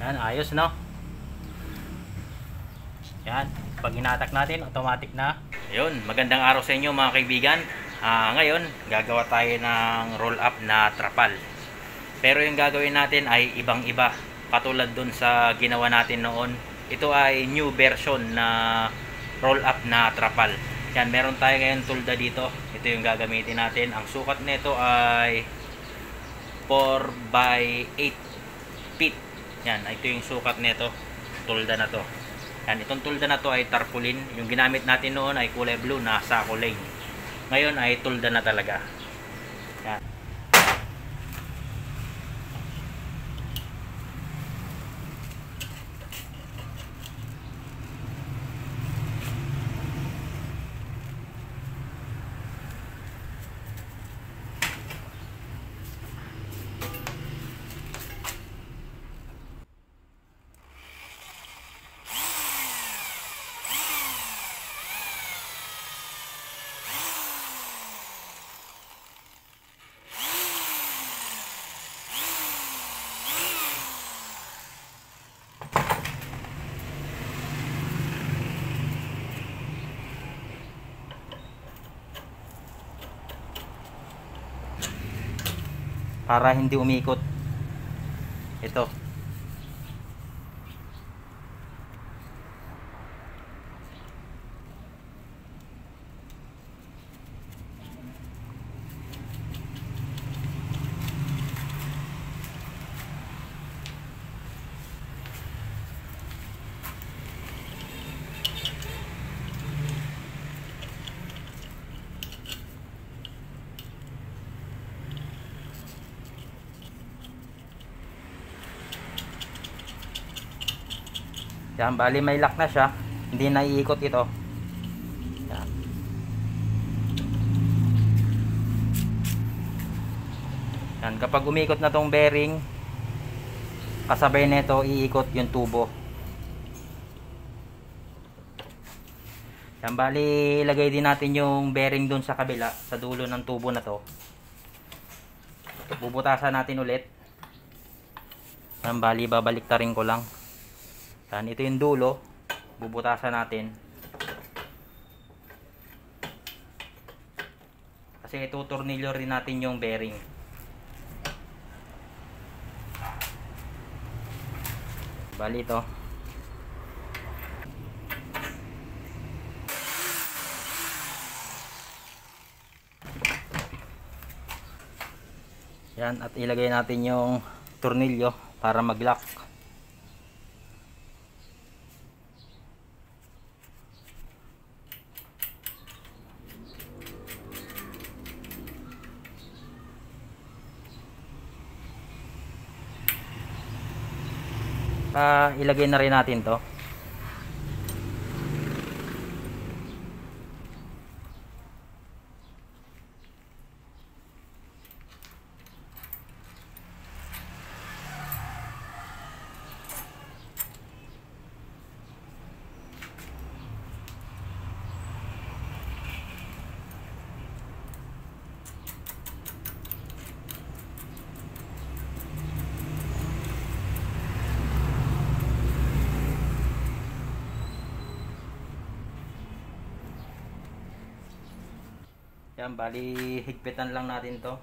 Yan, ayos no. Yan, pag hinatak natin automatic na. Ayun, magandang araw sa inyo mga kaibigan. Ngayon gagawa tayo ng roll up na trapal. Pero yung gagawin natin ay ibang iba, katulad dun sa ginawa natin noon. Ito ay new version na roll up na trapal. Yan, meron tayo ngayon tulda dito. Ito yung gagamitin natin. Ang sukat nito ay 4 by 8 feet. Yan, ito yung sukat nito, tulda na to. Yan, itong tulda na to ay tarpaulin. Yung ginamit natin noon ay kulay blue na Sako Lane. Ngayon ay tulda na talaga. Yan. Para hindi umikot ito. Yan, bali may lock na siya, hindi na iikot ito. Yan. Yan, kapag umikot na tong bearing, kasabay nito iikot yung tubo. Yan, bali ilagay din natin yung bearing dun sa kabila, sa dulo ng tubo na to. Bubutasan natin ulit. Yan, bali babaliktarin ko lang. Yan, ito yung dulo, bubutasan natin. Kasi itutornilyo rin natin yung bearing. Bali ito. Yan, at ilagay natin yung tornilyo para mag-lock. Ilagay na rin natin to. Yan, bali higpitan lang natin to.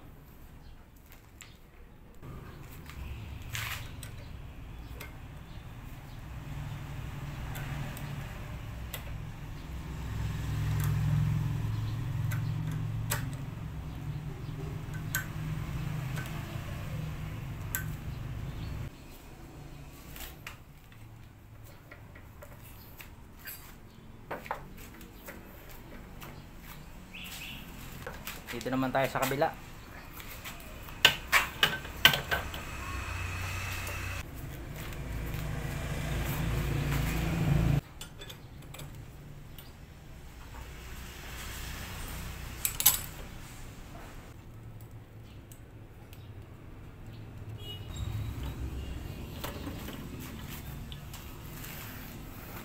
Dito naman tayo sa kabila.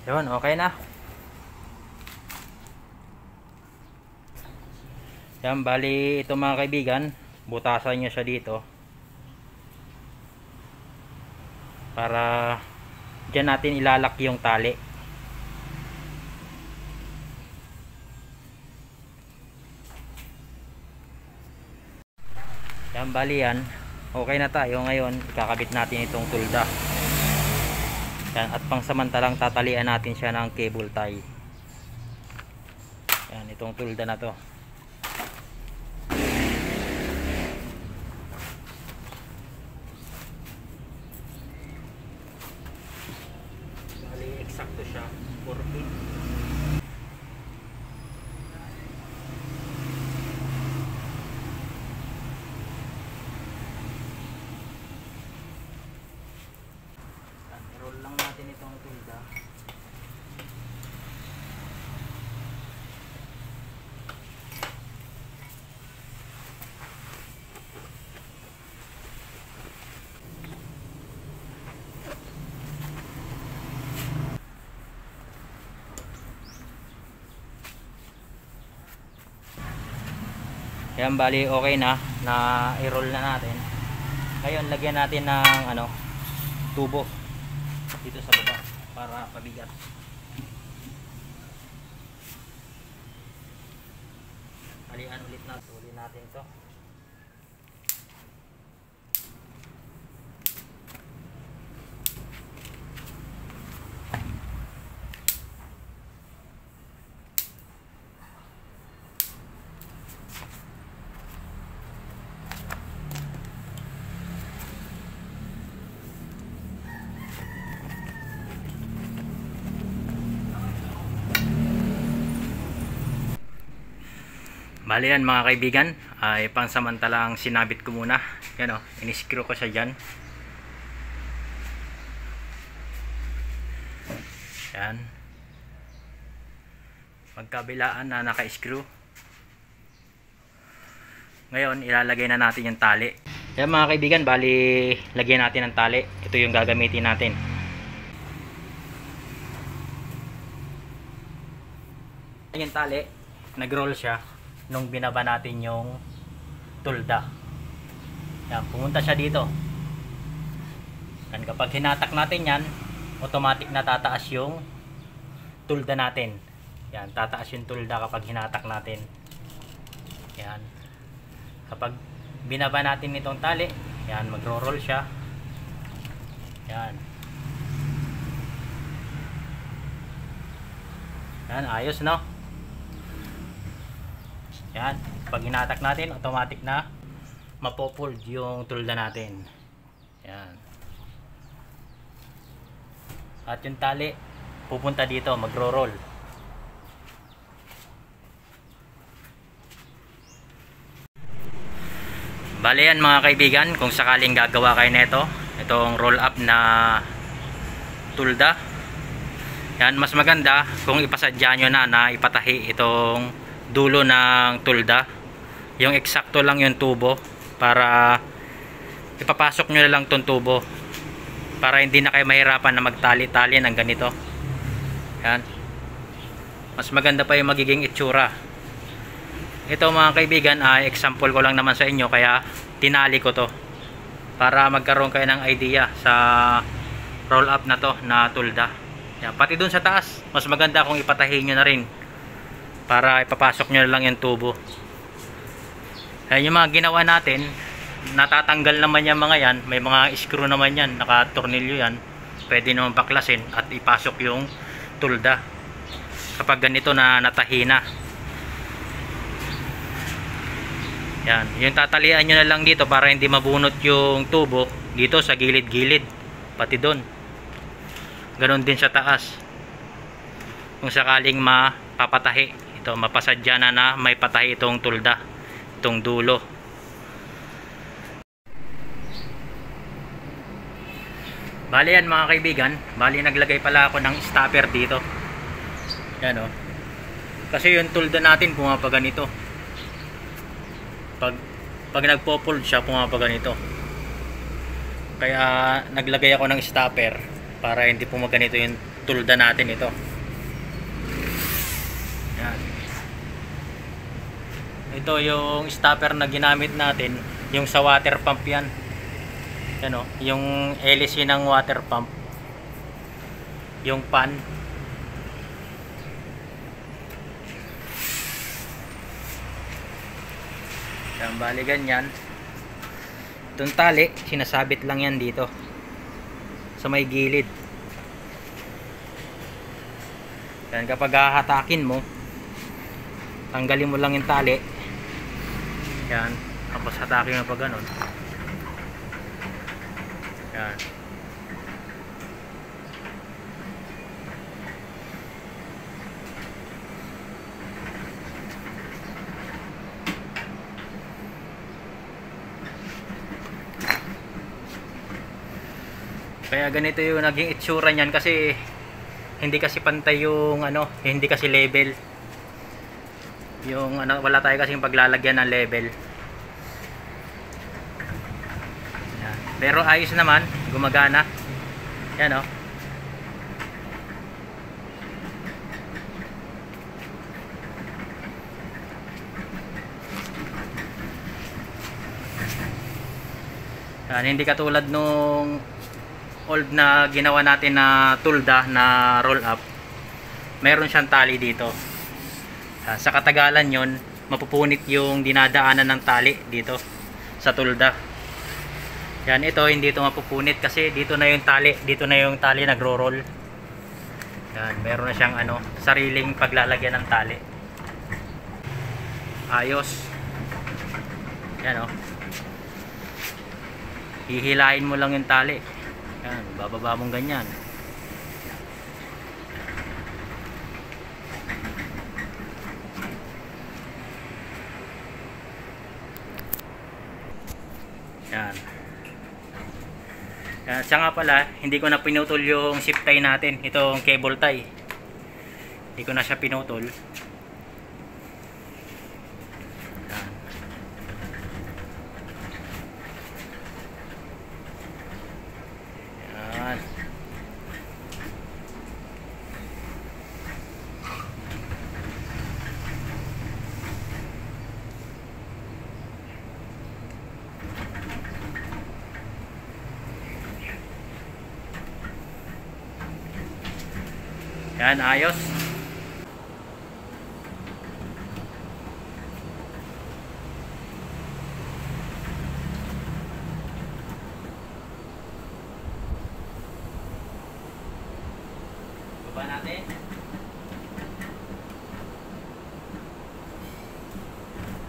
Yun, okay na. Yan, bali ito mga kaibigan, butasan nyo siya dito para dyan natin ilalak yung tali. Yan, bali yan, okay na tayo. Ngayon ikakabit natin itong tulda. Yan, at pangsamantalang tatalian natin siya ng cable tie. Yan, itong tulda na to. Bali eksakto siya 4 feet. Roll lang natin itong tulda. Yan, bali okay na i-roll na natin. Ngayon lagyan natin ng tubo dito sa baba para pabigat. Alian ulit natin to. Bali yan mga kaibigan, ay pansamantalang sinabit ko muna. Yan o, in-screw ko siya dyan. Yan. Magkabilaan na naka-screw. Ngayon ilalagay na natin yung tali. Yan mga kaibigan, bali lagyan natin ng tali. Ito yung gagamitin natin. Yung tali, nag-roll siya nung binaba natin yung tulda. Yan, pumunta siya dito. Yan, kapag hinatak natin yan, automatic na tataas yung tulda natin. Yan, tataas yung tulda kapag hinatak natin. Yan. Kapag binaba natin itong tali, yan, magro-roll siya. Yan. Yan, ayos, no? Yan, pag hinatak natin, automatic na mapofold yung tulda natin. Yan. At yung tali pupunta dito, magro-roll. Bale yan mga kaibigan, kung sakaling gagawa kayo nito, itong roll up na tulda. Yan, mas maganda kung ipasadya nyo na ipatahi itong dulo ng tulda, yung eksakto lang yung tubo, para ipapasok nyo na lang tong tubo para hindi na kayo mahirapan na magtali-tali ng ganito. Yan, mas maganda pa yung magiging itsura. Ito mga kaibigan, example ko lang naman sa inyo, kaya tinali ko to para magkaroon kayo ng idea sa roll up na to na tulda. Yan, pati dun sa taas, mas maganda kung ipatahi nyo na rin para ipapasok nyo lang yung tubo. Ayan yung mga ginawa natin. Natatanggal naman yung mga yan. May mga screw naman yan, nakatornilyo yan. Pwede naman baklasin at ipasok yung tulda kapag ganito na natahina. Yan, yung tatalian nyo na lang dito para hindi mabunot yung tubo dito sa gilid-gilid, pati doon. Ganon din sa taas. Kung sakaling mapapatahi, ito mapasadya na may patahi itong tulda, itong dulo. Bali yan mga kaibigan, bali naglagay pala ako ng stopper dito. Yan o. Kasi yung tulda natin pumapaganito. Pag nagpo-fold siya, pumapaganito. Kaya naglagay ako ng stopper para hindi pumaganito yung tulda natin ito. Yan. Ito yung stopper na ginamit natin, yung sa water pump yan. Yan o, yung LC ng water pump. Yung pan. Yan, bali ganyan. Itong tali, sinasabit lang yan dito. Sa may gilid. Yan, kapag hahatakin mo, tanggalin mo lang yung tali. Yan, tapos hatakin mo pa ganun. Yan. Kaya ganito yung naging itsura niyan kasi hindi kasi pantay yung ano, hindi kasi level. Yung ano, wala tayo kasing paglalagyan ng level. Yan. Pero ayos naman, gumagana. Yan oh. Yan, hindi katulad nung old na ginawa natin na tulda na roll up. Meron siyang tali dito. Sa katagalan yon, mapupunit yung dinadaanan ng tali dito sa tulda. Yan, ito hindi ito mapupunit kasi dito na yung tali nagro-roll. Yan, meron na siyang ano, sariling paglalagyan ng tali. Ayos. Yan oh. Hihilain mo lang yung tali. Yan, bababa mong ganyan. Yan. Yan, siya nga pala, hindi ko na pinutol yung zip tie natin. Itong cable tie. Hindi ko na siya pinutol. Yan. Yan. Yan, ayos. Baba natin.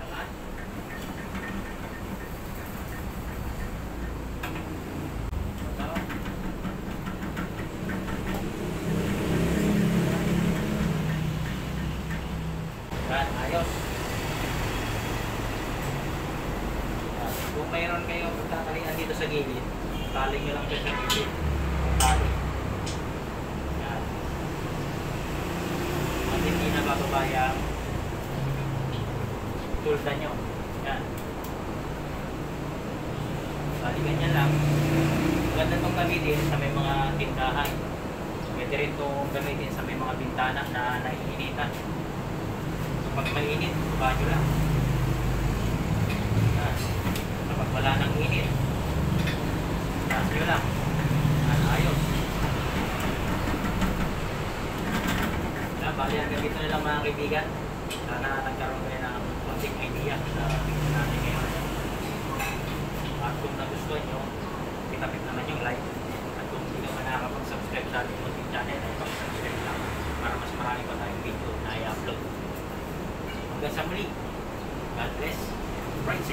Lahat. Baba. Yan, ayos. Yan. Kung mayroon kayong tatalian dito sa gilid, tali nyo lang dito sa gilid. Ang tali. Yan. At hindi na bababa yung tulda nyo. Yan. Bali ganyan lang. Maganda itong gamitin sa may mga tindahan. Pwede rin itong gamitin sa may mga bintana na naiinitan. Pag mainit, baba nyo lang. Kapag wala nang init, taas nyo lang. Ayos. Bali, hanggang dito na lang mga kaibigan. Sana nagkaroon kayo ng konting idea sa video natin ngayon. At kung nagustuhan nyo, pitapit naman yung like. At kung hindi ka nakakapag-subscribe sa ating YouTube channel, ay pag-subscribe lang para mas marami pa tayong video na i-upload. Hanggang sa muli. God bless. Right.